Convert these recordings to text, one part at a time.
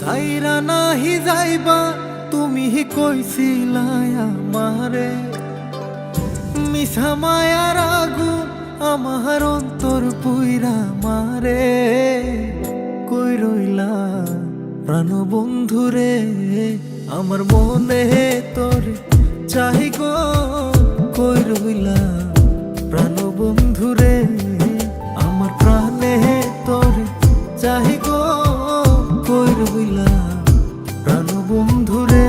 সাইরা নাহি যাইবা তুমি কইছিলা আমারে, মিছা মায়ার আগুন আমার অন্তর পুইরা মারে। কই রইলা প্রাণ বন্ধুরে, আমার মনে তোর চাহি গো। কই রইলা প্রাণ বন্ধুরে, আমার প্রাণে তোর চাহি গো। কই রইলা প্রাণ বন্ধুরে।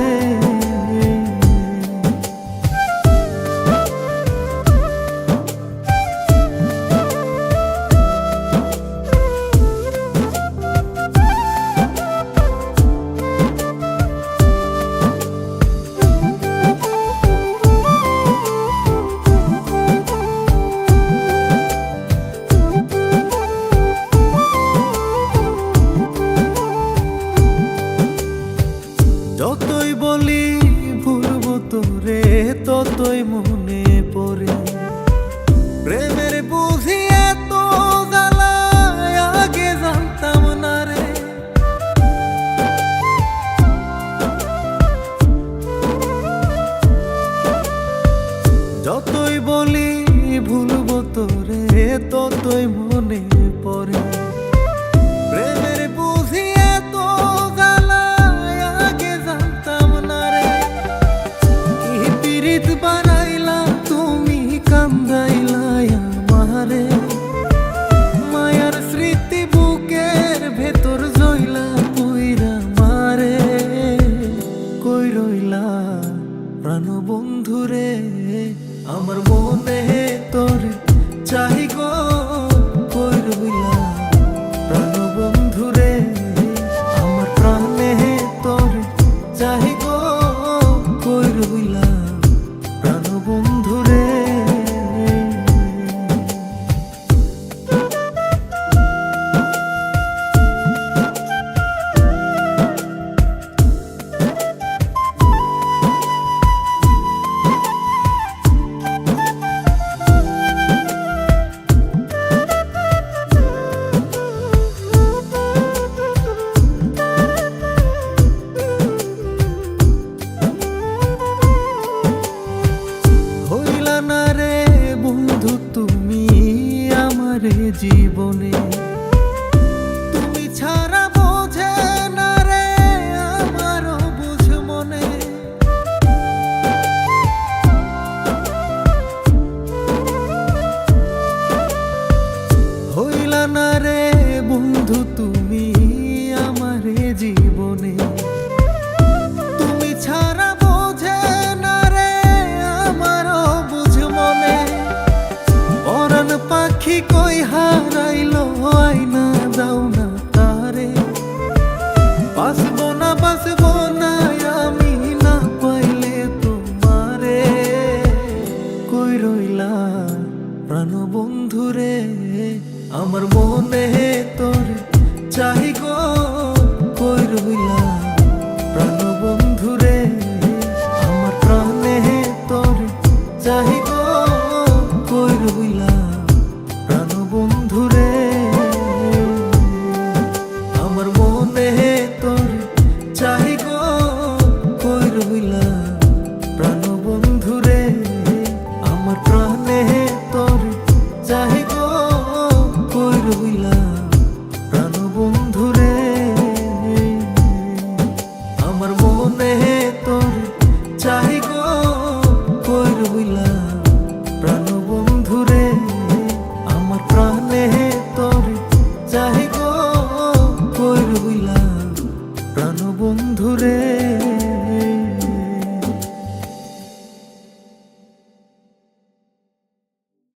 যতই বলি ভুলবো তোরে, ততই মনে পড়ে প্রেমের বুঝি এত জ্বালা, আগে জানতাম না রে। যতই বলি ভুলবো তোরে, ততই মনে পড়ে প্রেমের বুঝি এত জ্বালা, আগে জানতাম না রে। কি পীড়িত বানাইলা তুমি, কান্দাইলা আমারে। মায়ার স্মৃতি বুকের ভেতর জইলা পুইরা মারে। কই রইলা প্রাণ বন্ধুরে, আমার মনে তোর চাহি গো। কই রইলা প্রাণ বন্ধুরে, আমার প্রাণে তোর চাহি গো। কই রইলা প্রাণ বন্ধুরে। তুমি আমারে জীবনে, তুমি ছাড়া বোঝে না রে আমারও বুঝ মনে। হইলা না রে বন্ধু তুমি আমারে জীবনে, তুমি ছাড়া বোঝে না রে আমারও বুঝ মনে। পরাণ পাখি কই হারাইলো, আইনা দাও না তারে। বাসবো না আমি না পাইলে তোমারে। কই রইলা প্রাণ বন্ধুরে, আমার মনে তোর চাহি গো। কই রইলা প্রাণ বন্ধুরে, আমার প্রাণে তোর চাহি গো। কই রইলা প্রাণ বন্ধুরে, আমার মনে তোর চাহি গো। কই রইলা প্রাণ বন্ধুরে, আমার প্রাণে তোর চাহি গো। কই রইলা প্রাণ বন্ধুরে, আমার মনে তোর চাহি গো। কই রইলা প্রাণ বন্ধুরে, আমার প্রাণে তোর চাহি গো। কই রইলা প্রাণ বন্ধুরে।